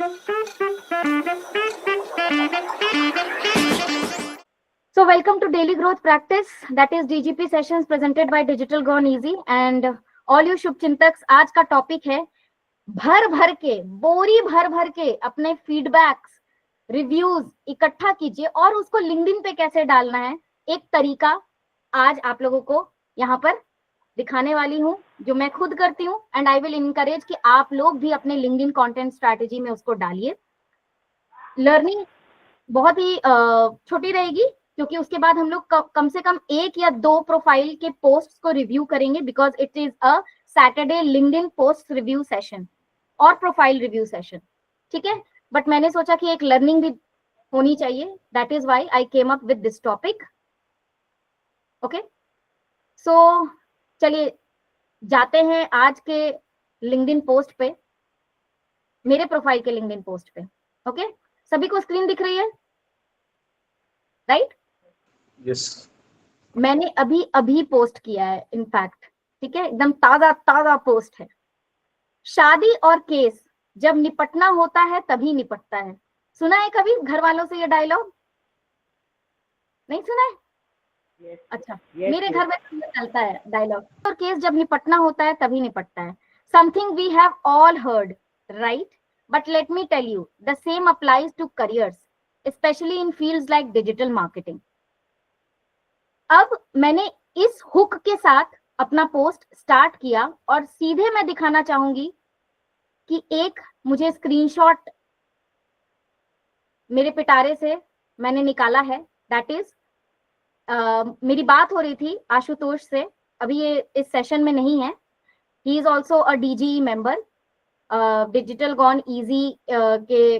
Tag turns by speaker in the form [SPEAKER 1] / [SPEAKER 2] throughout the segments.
[SPEAKER 1] So welcome to Daily Growth Practice, that is DGP sessions presented by Digital Gone Easy and all you शुभ चिंतक। आज का topic है भर भर के, बोरी भर भर के अपने फीडबैक्स, रिव्यूज इकट्ठा कीजिए और उसको लिंक्डइन पे कैसे डालना है, एक तरीका आज आप लोगों को यहाँ पर दिखाने वाली हूँ, जो मैं खुद करती हूँ एंड आई विल इनकरेज कि आप लोग भी अपने लिंक्डइन कंटेंट स्ट्रैटेजी में उसको डालिए। लर्निंग बहुत ही छोटी रहेगी क्योंकि उसके बाद हम लोग कम से कम 1 या 2 प्रोफाइल के पोस्ट्स को रिव्यू करेंगे, because it is a Saturday LinkedIn post review session और प्रोफाइल रिव्यू सेशन, ठीक है। बट मैंने सोचा कि एक लर्निंग भी होनी चाहिए, that is why I came up with this topic. Okay, so चलिए जाते हैं आज के लिंक्डइन पोस्ट पे, मेरे प्रोफाइल के लिंक्डइन पोस्ट पे। ओके, सभी को स्क्रीन दिख रही है, राइट?
[SPEAKER 2] यस,
[SPEAKER 1] मैंने अभी पोस्ट किया है इनफैक्ट, ठीक है, एकदम ताजा पोस्ट है। शादी और केस जब निपटना होता है तभी निपटता है। सुना है कभी घर वालों से ये डायलॉग? नहीं सुना है? अच्छा, मेरे घर में चलता है डायलॉग, और केस जब निपटना होता है तभी निपटता है। Something we have all heard, right? But let me tell you, the same applies to careers, especially in fields like digital marketing. अब मैंने इस हुक के साथ अपना पोस्ट स्टार्ट किया और सीधे मैं दिखाना चाहूंगी कि एक मुझे स्क्रीनशॉट मेरे पिटारे से मैंने निकाला है, दैट इज मेरी बात हो रही थी आशुतोष से, अभी ये इस सेशन में नहीं है। He is also a DG member, digital gone easy के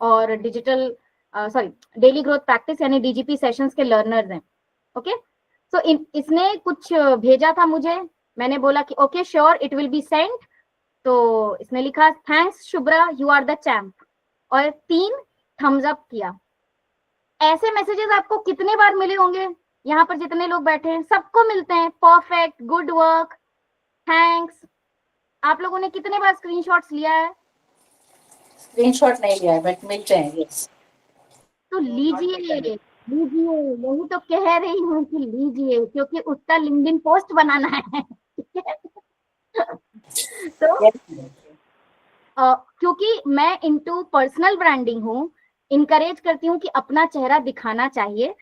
[SPEAKER 1] और डिजिटल डेली ग्रोथ प्रैक्टिस यानी डीजीपी सेशंस के लर्नर्स हैं। ओके, सो इसने कुछ भेजा था मुझे, मैंने बोला कि okay sure it will be sent. तो इसने लिखा thanks Shubhra, you are the champ, और 3 थम्स अप किया। ऐसे मैसेजेस आपको कितने बार मिले होंगे? यहाँ पर जितने लोग बैठे हैं सबको मिलते हैं, परफेक्ट, गुड वर्क, थैंक्स। आप लोगों ने कितने बार स्क्रीनशॉट्स लिया है?
[SPEAKER 3] स्क्रीनशॉट नहीं लिया है बट मिलते हैं, यस। तो
[SPEAKER 1] लीजिए, यही तो कह रही हूँ कि लीजिए, क्योंकि उसका लिंक्डइन पोस्ट बनाना है। तो क्योंकि मैं इनटू पर्सनल ब्रांडिंग हूँ, इनकरेज करती हूँ कि अपना चेहरा दिखाना चाहिए।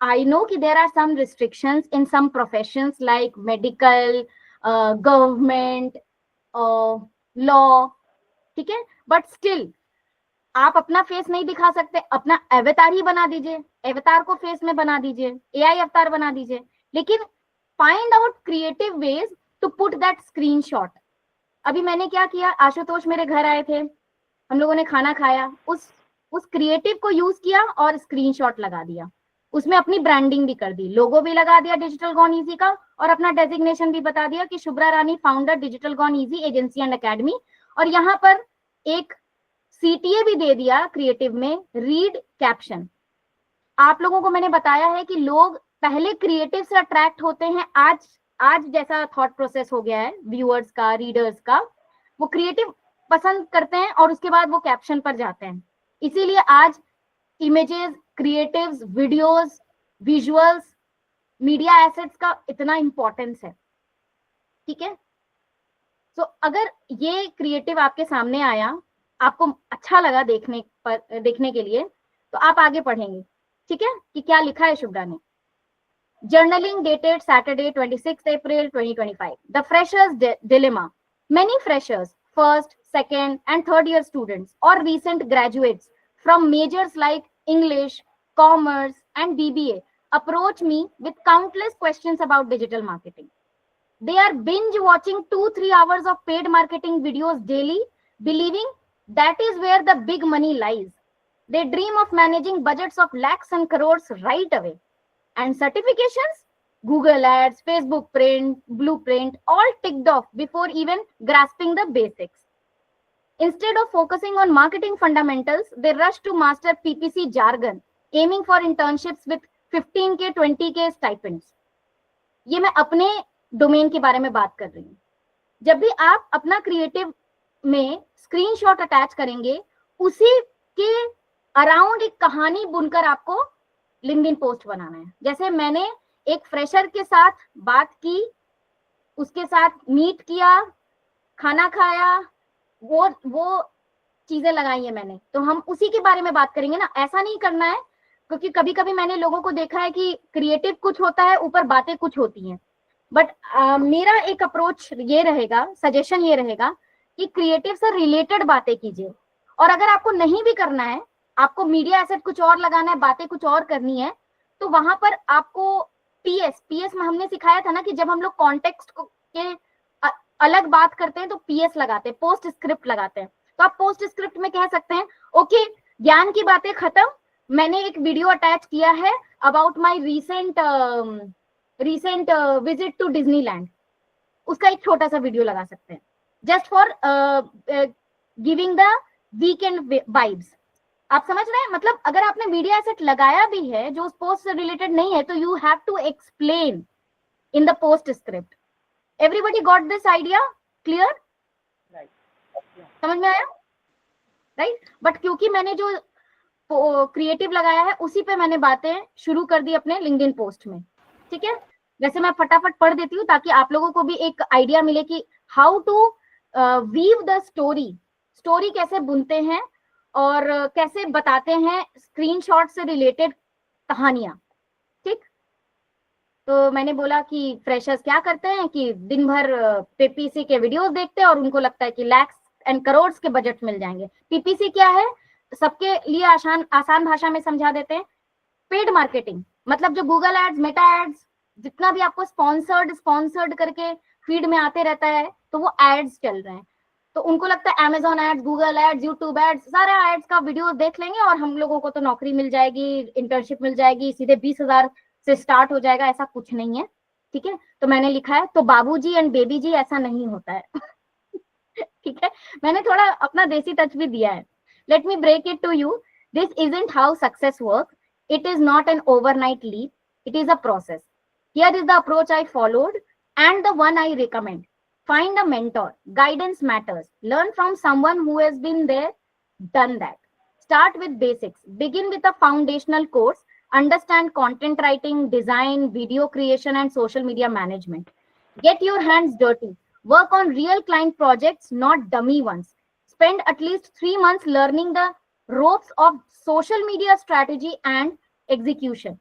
[SPEAKER 1] आई नो कि there are some restrictions in some professions like medical, government, law, ठीक है, बट स्टिल आप अपना फेस नहीं दिखा सकते, अपना अवतार ही बना दीजिए, अवतार को फेस में बना दीजिए, एआई अवतार बना दीजिए, लेकिन find out creative ways to put that screenshot. अभी मैंने क्या किया, आशुतोष मेरे घर आए थे, हम लोगों ने खाना खाया, उस क्रिएटिव को यूज किया और स्क्रीनशॉट लगा दिया, उसमें अपनी ब्रांडिंग भी कर दी, लोगो भी लगा दिया डिजिटल गॉन इजी का, और अपना डेजिग्नेशन भी बता दिया कि Shubhra Rani, founder digital gone easy agency and academy. और यहाँ पर एक सीटीए भी दे दिया क्रिएटिव में, रीड कैप्शन। आप लोगों को मैंने बताया है कि लोग पहले क्रिएटिव से अट्रैक्ट होते हैं, आज जैसा थॉट प्रोसेस हो गया है व्यूअर्स का, रीडर्स का, वो क्रिएटिव पसंद करते हैं और उसके बाद वो कैप्शन पर जाते हैं। इसीलिए आज images, creatives, videos, visuals, media assets का इतना इंपॉर्टेंस है, ठीक है। तो अगर ये क्रिएटिव आपके सामने आया, आपको अच्छा लगा देखने के लिए, तो आप आगे पढ़ेंगे, ठीक है, कि क्या लिखा है शुभ्रा ने। Journaling dated Saturday 26 April 2025, the freshers dilemma. Many freshers, first, second, and third year students, or recent graduates from majors like English, Commerce, and BBA approach me with countless questions about digital marketing. They are binge watching 2-3 hours of paid marketing videos daily, believing that is where the big money lies. They dream of managing budgets of lakhs and crores right away. And certifications? Google Ads, Facebook Print, Blueprint, all ticked off before even grasping the basics. Instead of focusing on marketing fundamentals, they rush to master PPC jargon, aiming for internships with 15K, 20K stipends. ये मैं अपने domain के बारे में बात कर रही हूँ। जब भी आप अपना क्रिएटिव में स्क्रीनशॉट अटैच करेंगे उसी के अराउंड एक कहानी बुनकर आपको लिंक्डइन पोस्ट बनाना है। जैसे मैंने एक फ्रेशर के साथ बात की, उसके साथ मीट किया, खाना खाया, वो चीजें लगाई है मैंने, तो हम उसी के बारे में बात करेंगे ना। ऐसा नहीं करना है, क्योंकि कभी कभी मैंने लोगों को देखा है कि क्रिएटिव कुछ होता है, ऊपर बातें कुछ होती हैं। बट मेरा एक अप्रोच ये रहेगा, सजेशन ये रहेगा कि क्रिएटिव से रिलेटेड बातें कीजिए। और अगर आपको नहीं भी करना है, आपको मीडिया एसेट कुछ और लगाना है, बातें कुछ और करनी है, तो वहां पर आपको पीएस में हमने सिखाया था ना कि जब हम लोग कॉन्टेक्स्ट के अलग बात करते हैं तो पीएस लगाते हैं, पोस्ट स्क्रिप्ट लगाते हैं। तो आप पोस्ट स्क्रिप्ट में कह सकते हैं, ओके ज्ञान की बातें खत्म, मैंने एक वीडियो अटैच किया है about my recent visit to Disneyland, उसका एक छोटा सा वीडियो लगा सकते हैं, just for giving the weekend vibes. आप समझ रहे हैं? मतलब अगर आपने मीडिया एसेट लगाया भी है जो उस पोस्ट से रिलेटेड नहीं है, तो you have to explain in the post script. Everybody got this idea? Clear? समझ में आया? राइट? बट क्योंकि मैंने जो क्रिएटिव लगाया है उसी पे मैंने बातें शुरू कर दी अपने लिंक्डइन पोस्ट में। ठीक है, वैसे मैं फटाफट पढ़ देती हूँ ताकि आप लोगों को भी एक आइडिया मिले कि how to weave the story कैसे बुनते हैं और कैसे बताते हैं स्क्रीनशॉट से रिलेटेड कहानियां। ठीक, तो मैंने बोला कि फ्रेशर्स क्या करते हैं कि दिन भर पीपीसी के वीडियोस देखते हैं और उनको लगता है कि लैक्स एंड करोड़ के बजट मिल जाएंगे। पीपीसी क्या है, सबके लिए आसान भाषा में समझा देते हैं। पेड मार्केटिंग मतलब जो गूगल एड्स, मेटा एड्स, जितना भी आपको स्पॉन्सर्ड करके फीड में आते रहता है, तो वो एड्स चल रहे हैं। तो उनको लगता है Amazon ads, Google ads, YouTube ads, सारे एड्स का वीडियो देख लेंगे और हम लोगों को तो नौकरी मिल जाएगी, इंटर्नशिप मिल जाएगी, सीधे 20,000 से स्टार्ट हो जाएगा। ऐसा कुछ नहीं है। ठीक है, तो मैंने लिखा है, तो बाबूजी एंड बेबी जी ऐसा नहीं होता है। ठीक है, मैंने थोड़ा अपना देसी टच भी दिया है। Let me break it to you. This isn't how success work. It is not an overnight leap. It is a process. Here is the approach I followed and the one I recommend. Find a mentor. Guidance matters. Learn from someone who has been there, done that. Start with basics. Begin with a foundational course. Understand content writing, design, video creation, and social media management. Get your hands dirty. Work on real client projects, not dummy ones. Spend at least 3 months learning the ropes of social media strategy and execution.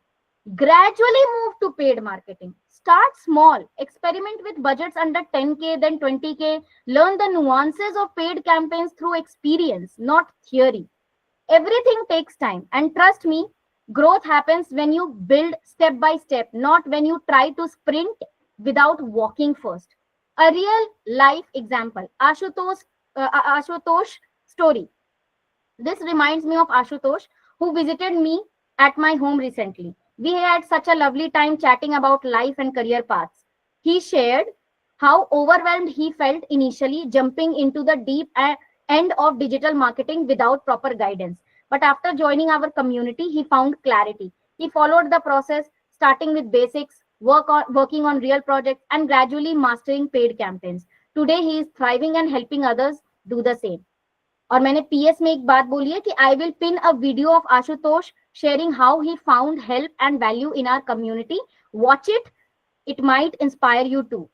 [SPEAKER 1] Gradually move to paid marketing. Start small. Experiment with budgets under 10K, then 20K. Learn the nuances of paid campaigns through experience, not theory. Everything takes time. And trust me, growth happens when you build step by step, not when you try to sprint without walking first. A real life example. Ashutosh story. This reminds me of Ashutosh, who visited me at my home recently. We had such a lovely time chatting about life and career paths. He shared how overwhelmed he felt initially jumping into the deep end of digital marketing without proper guidance. But after joining our community, he found clarity. He followed the process, starting with basics, working on real projects, and gradually mastering paid campaigns. Today, he is thriving and helping others do the same. और मैंने PS में एक बात बोली है कि I will pin a video of Ashutosh sharing how he found help and value in our community. Watch it, it might inspire you too.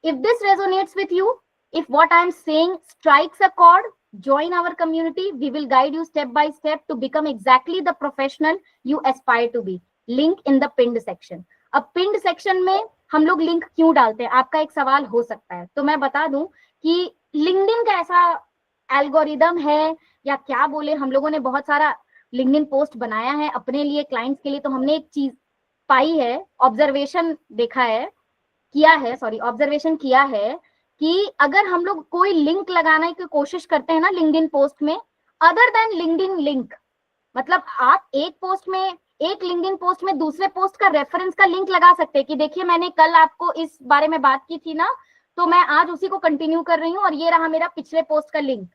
[SPEAKER 1] If this resonates with you, if what I am saying strikes a chord, join our community. We will guide you step by step to become exactly the professional you aspire to be. Link in the pinned section. अब pinned section में हम लोग link क्यों डालते हैं, आपका एक सवाल हो सकता है. तो मैं बता दूं कि लिंक्डइन का ऐसा एल्गोरिदम है या क्या बोले, हम लोगों ने बहुत सारा लिंक्डइन पोस्ट बनाया है अपने लिए, क्लाइंट्स के लिए. तो हमने एक चीज पाई है, ऑब्जर्वेशन किया है कि अगर हम लोग कोई लिंक लगाने की कोशिश करते हैं ना लिंक्डइन पोस्ट में, अदर देन लिंक्डइन लिंक, मतलब आप एक लिंक्डइन पोस्ट में दूसरे पोस्ट का रेफरेंस का लिंक लगा सकते हैं कि देखिए मैंने कल आपको इस बारे में बात की थी ना, तो मैं आज उसी को कंटिन्यू कर रही हूँ और ये रहा मेरा पिछले पोस्ट का लिंक.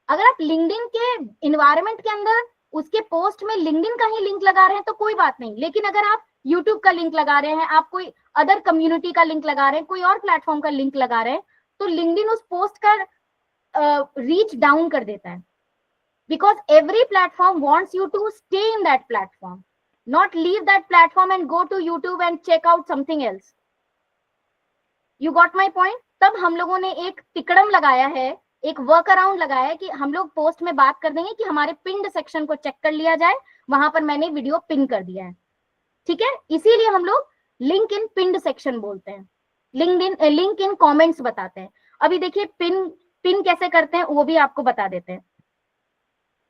[SPEAKER 1] अगर आप लिंक्डइन के इन्वायरमेंट के अंदर उसके पोस्ट में लिंक्डइन का ही लिंक लगा रहे हैं तो कोई बात नहीं, लेकिन अगर आप यूट्यूब का लिंक लगा रहे हैं, आप कोई अदर कम्युनिटी का लिंक लगा रहे हैं, कोई और प्लेटफॉर्म का लिंक लगा रहे हैं, तो लिंक्डइन उस पोस्ट का रीच डाउन कर देता है. because every platform wants you to stay in that platform, not leave that platform and go to YouTube and check out something else. You got my point? तब हम लोगों ने एक तिकड़म लगाया है, एक वर्क अराउंड लगाया है कि हम लोग पोस्ट में बात कर देंगे कि हमारे पिन्ड सेक्शन को चेक कर लिया जाए, वहां पर मैंने वीडियो पिन कर दिया है, ठीक है? इसीलिए हम लोग लिंक इन पिन्ड सेक्शन बोलते हैं, लिंक इन कमेंट्स बताते हैं. अभी देखिए पिन कैसे करते हैं वो भी आपको बता देते हैं.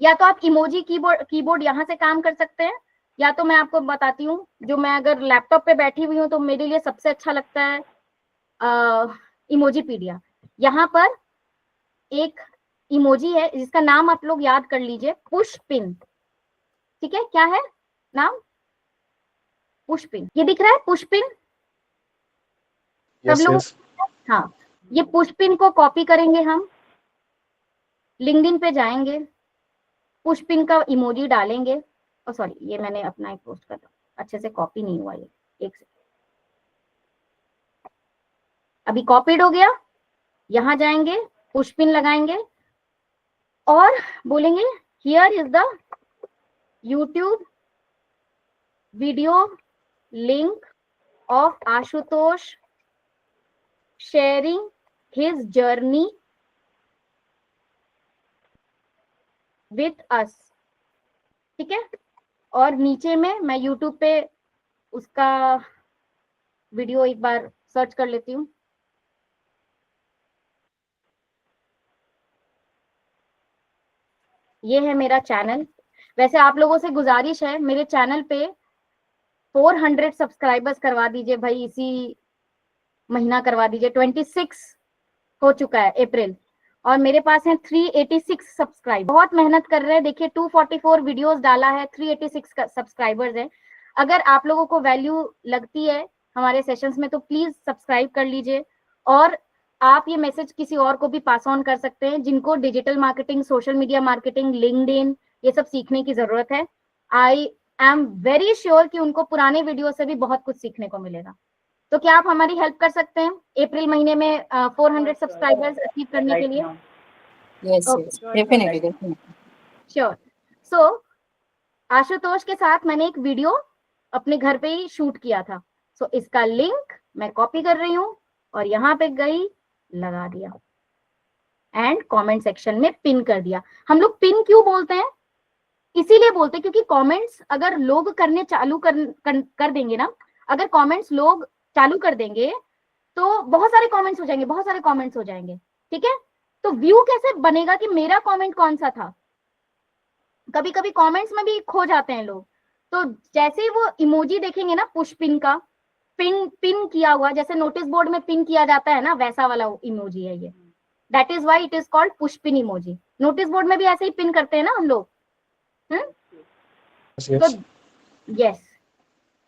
[SPEAKER 1] या तो आप इमोजी कीबोर्ड यहाँ से काम कर सकते हैं, या तो मैं आपको बताती हूँ, जो मैं अगर लैपटॉप पे बैठी हुई हूँ तो मेरे लिए सबसे अच्छा लगता है इमोजीपीडिया. यहाँ पर एक इमोजी है जिसका नाम आप लोग याद कर लीजिए, पुश पिन. ठीक है, क्या है नाम? Push pin. ये दिख रहा है पुश पिन? सब लोग हाँ, ये पुश पिन को कॉपी करेंगे हम, लिंक्डइन पे जाएंगे, पुश पिन का इमोजी डालेंगे. और सॉरी, ये मैंने अपना एक पोस्ट कर, अच्छे से कॉपी नहीं हुआ ये, एक सेकंड. अभी कॉपीड हो गया. यहां जाएंगे, पुश पिन लगाएंगे और बोलेंगे here is the YouTube video link of Ashutosh sharing his journey with us. ठीक है, और नीचे में मैं यूट्यूब पे उसका वीडियो एक बार सर्च कर लेती हूँ. ये है मेरा चैनल. वैसे आप लोगों से गुजारिश है, मेरे चैनल पे 400 सब्सक्राइबर्स करवा दीजिए भाई, इसी महीना करवा दीजिए. 26 हो चुका है अप्रैल, और मेरे पास है 386 सब्सक्राइबर. बहुत मेहनत कर रहे हैं. देखिए 244 वीडियोस डाला है, 386 सब्सक्राइबर्स है. अगर आप लोगों को वैल्यू लगती है हमारे सेशंस में तो प्लीज सब्सक्राइब कर लीजिए. और आप ये मैसेज किसी और को भी पास ऑन कर सकते हैं जिनको digital marketing, social media marketing, LinkedIn ये सब सीखने की जरूरत है. आई एम वेरी श्योर कि उनको पुराने वीडियो से भी बहुत कुछ सीखने को मिलेगा. तो क्या आप हमारी हेल्प कर सकते हैं अप्रैल महीने में 400 सब्सक्राइबर्स अचीव करने के लिए?
[SPEAKER 3] Yes, yes, definitely, definitely.
[SPEAKER 1] Sure. So Ashutosh के साथ मैंने एक वीडियो अपने घर पे ही शूट किया था. सो इसका लिंक मैं कॉपी कर रही हूँ और यहाँ पे गई, लगा दिया एंड कमेंट सेक्शन में पिन कर दिया. हम लोग पिन क्यों बोलते हैं? इसीलिए बोलते हैं क्योंकि कमेंट्स अगर लोग करने चालू कर देंगे ना, अगर कमेंट्स लोग चालू कर देंगे तो बहुत सारे कमेंट्स हो जाएंगे, बहुत सारे कमेंट्स हो जाएंगे. ठीक है, तो व्यू कैसे बनेगा कि मेरा कमेंट कौन सा था? कभी कभी कमेंट्स में भी खो जाते हैं लोग. तो जैसे ही वो इमोजी देखेंगे ना, पुश पिन का, पिन किया हुआ, जैसे नोटिस बोर्ड में पिन किया जाता है ना, वैसा वाला इमोजी है ये. That is why it is called push pin emoji. Notice board में भी ऐसे ही पिन करते हैं ना हम लोग. तो यस,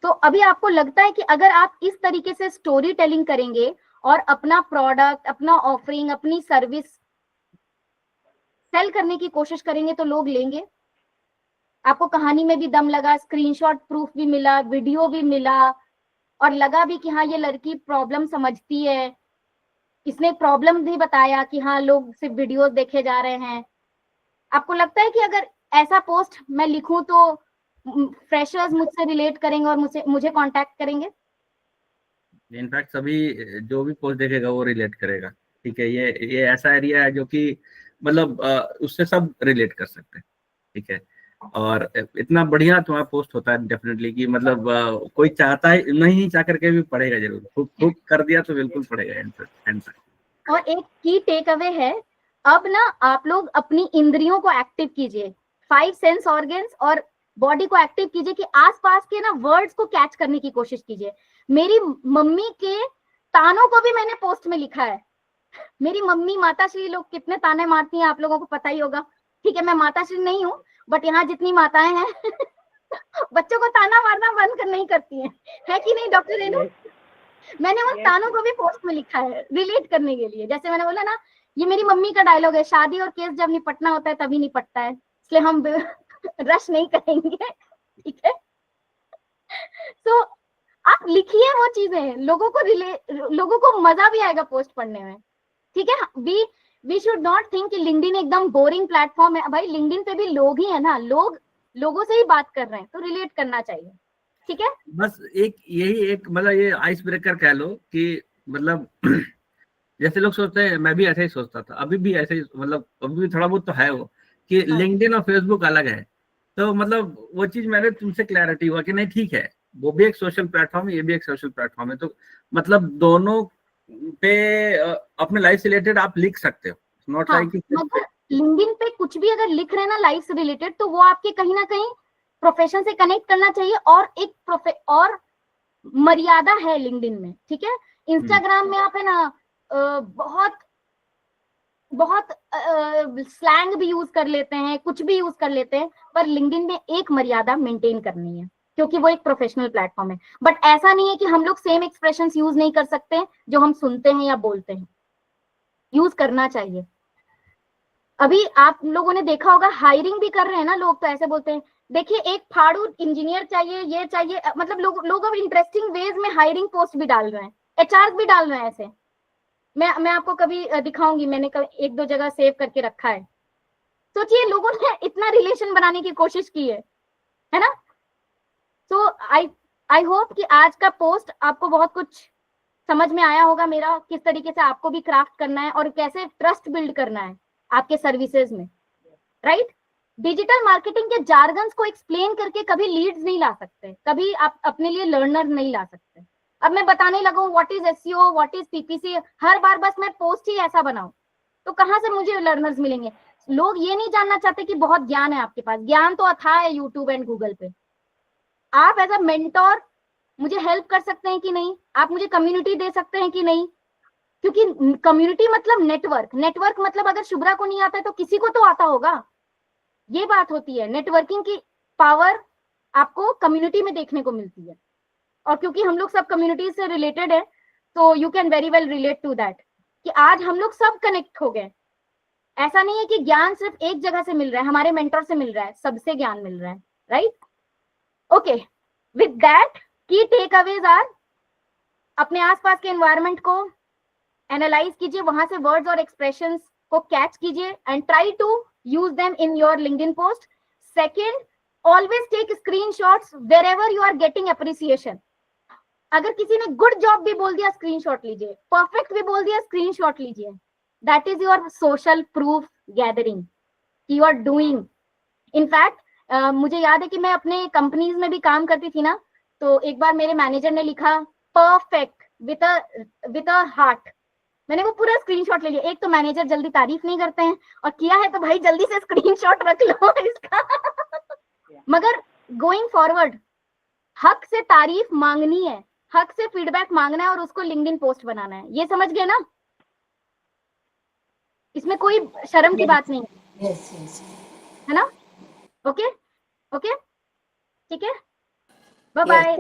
[SPEAKER 1] तो अभी आपको लगता है कि अगर आप इस तरीके से स्टोरी टेलिंग करेंगे और अपना प्रोडक्ट, अपना ऑफरिंग, अपनी सर्विस सेल करने की कोशिश करेंगे तो लोग लेंगे? आपको कहानी में भी दम लगा, स्क्रीनशॉट प्रूफ भी मिला, वीडियो भी मिला, और लगा भी कि हाँ ये लड़की प्रॉब्लम समझती है, इसने प्रॉब्लम भी बताया कि हाँ लोग सिर्फ वीडियोस देखे जा रहे हैं. आपको लगता है कि अगर ऐसा पोस्ट मैं लिखूं तो फ्रेशर्स मुझसे रिलेट करेंगे और मुझे कांटेक्ट करेंगे?
[SPEAKER 2] इनफैक्ट सभी जो भी पोस्ट देखेगा वो रिलेट करेगा. ठीक है, ये ऐसा एरिया है जो कि मतलब उससे सब रिलेट कर सकते हैं. ठीक है, और इतना बढ़िया तुम्हारा पोस्ट होता है डेफिनेटली कि मतलब कोई चाहता है नहीं चाह करके भी पढ़ेगा जरूर. खूब कर दिया तो बिल्कुल पढ़ेगा.
[SPEAKER 1] और एक की टेक अवे है, अब ना आप लोग अपनी इंद्रियों को एक्टिव कीजिए, 5 सेंस ऑर्गन्स और बॉडी को एक्टिव कीजिए कि आसपास के ना वर्ड्स को कैच करने की कोशिश कीजिए. मेरी मम्मी के तानों को भी मैंने पोस्ट में लिखा है. मेरी मम्मी माताश्री लोग कितने ताने मारती हैं आप लोगों को पता ही होगा. ठीक है, मैं माताश्री नहीं हूँ, बट यहाँ जितनी माताएं हैं बच्चों को ताना मारना बंद कर नहीं करती हैं, है कि नहीं डॉक्टर रेनू? मैंने उन तानों को भी पोस्ट में लिखा है रिलेट करने के लिए. जैसे मैंने बोला ना, ये मेरी मम्मी का डायलॉग है, शादी और केस जब निपटना होता है तभी निपटता है, इसलिए हम रश नहीं करेंगे. ठीक है, तो आप लिखिए वो चीजें, लोगों को मजा भी आएगा पोस्ट पढ़ने में. ठीक है, be we should not think कि लिंक्डइन एकदम बोरिंग प्लेटफॉर्म है। भाई लिंक्डइन पे भी लोग ही है ना, लोगों से ही बात कर रहे हैं, तो रिलेट करना चाहिए। ठीक है,
[SPEAKER 2] बस एक यही एक मतलब ये आइस ब्रेकर कह लो कि मतलब जैसे लोग सोचते हैं, मैं भी ऐसे ही सोचता था, अभी भी ऐसे ही, मतलब अभी भी थोड़ा बहुत तो है वो कि
[SPEAKER 1] हाँ।
[SPEAKER 2] लिंक्डइन और फेसबुक अलग है। तो मतलब वो चीज मैंने तुमसे क्लैरिटी हुआ कि नहीं ठीक है, वो भी एक सोशल प्लेटफॉर्म है, ये भी एक सोशल प्लेटफॉर्म है, तो मतलब दोनों पे अपने लाइफ से रिलेटेड आप लिख सकते हो। नॉट
[SPEAKER 1] हाँ,
[SPEAKER 2] लाइक
[SPEAKER 1] मगर लिंक्डइन पे कुछ भी अगर लिख रहे हैं ना लाइफ से रिलेटेड, तो वो आपके कहीं ना कहीं प्रोफेशन से कनेक्ट करना चाहिए, और एक और मर्यादा है लिंक्डइन में। ठीक है, इंस्टाग्राम में आप है ना बहुत बहुत स्लैंग भी यूज कर लेते हैं, कुछ भी यूज कर लेते हैं, पर लिंक्डइन में एक मर्यादा मेंटेन करनी है, क्योंकि वो एक प्रोफेशनल प्लेटफॉर्म है। बट ऐसा नहीं है कि हम लोग सेम एक्सप्रेशंस यूज नहीं कर सकते जो हम सुनते हैं या बोलते हैं, यूज करना चाहिए। अभी आप लोगों ने देखा होगा, हायरिंग भी कर रहे हैं ना लोग, तो ऐसे बोलते हैं, देखिए एक फाड़ू इंजीनियर चाहिए, ये चाहिए, मतलब लोग अब इंटरेस्टिंग वेज में हायरिंग पोस्ट भी डाल रहे हैं, एचआर भी डाल रहे हैं ऐसे। मैं आपको कभी दिखाऊंगी, मैंने कभी एक दो जगह सेव करके रखा है। सोचिए लोगों ने इतना रिलेशन बनाने की कोशिश की है ना। तो आई होप कि आज का पोस्ट आपको बहुत कुछ समझ में आया होगा, मेरा किस तरीके से आपको भी क्राफ्ट करना है और कैसे ट्रस्ट बिल्ड करना है आपके सर्विसेज में, राइट। डिजिटल मार्केटिंग के जार्गन्स को एक्सप्लेन करके कभी लीड्स नहीं ला सकते, कभी आप अपने लिए लर्नर नहीं ला सकते। अब मैं बताने लगूं what is SEO, what is PPC, हर बार बस मैं पोस्ट ही ऐसा बनाऊं, तो कहां से मुझे लर्नर्स मिलेंगे। लोग ये नहीं जानना चाहते कि बहुत ज्ञान है आपके पास, ज्ञान तो अथाह है यूट्यूब एंड गूगल पे। आप एज अ मेंटोर मुझे हेल्प कर सकते हैं कि नहीं, आप मुझे कम्युनिटी दे सकते हैं कि नहीं, क्योंकि कम्युनिटी मतलब नेटवर्क, नेटवर्क मतलब अगर शुभ्रा को नहीं आता है तो किसी को तो आता होगा। ये बात होती है, नेटवर्किंग की पावर आपको कम्युनिटी में देखने को मिलती है। और क्योंकि हम लोग सब कम्युनिटी से रिलेटेड है, तो you can very well relate to that कि आज हम लोग सब कनेक्ट हो गए। ऐसा नहीं है कि ज्ञान सिर्फ एक जगह से मिल रहा है, हमारे मेंटर से मिल रहा है, सबसे ज्ञान मिल रहा है, राइट। ओके, विद दैट की टेक अवेज आर, अपने आसपास के एनवायरनमेंट को एनालाइज कीजिए, वहां से वर्ड्स और एक्सप्रेशंस को कैच कीजिए and try to use them in your LinkedIn post. Second, always take screenshots wherever you are getting appreciation. अगर किसी ने गुड जॉब भी बोल दिया, स्क्रीनशॉट लीजिए, परफेक्ट भी बोल दिया, स्क्रीनशॉट लीजिए। That is your social proof gathering, you are doing. In fact मुझे याद है कि मैं अपने कंपनीज में भी काम करती थी ना, तो एक बार मेरे मैनेजर ने लिखा परफेक्ट विद अ हार्ट, मैंने वो पूरा स्क्रीनशॉट ले लिया। एक तो मैनेजर जल्दी तारीफ नहीं करते हैं, और किया है तो भाई जल्दी से स्क्रीनशॉट रख लो इसका। मगर गोइंग फॉरवर्ड हक से तारीफ मांगनी है, हक से फीडबैक मांगना है, और उसको लिंक्डइन पोस्ट बनाना है। ये समझ गए ना, इसमें कोई शर्म की बात नहीं है ना। ओके ओके, ठीक है, बाय बाय।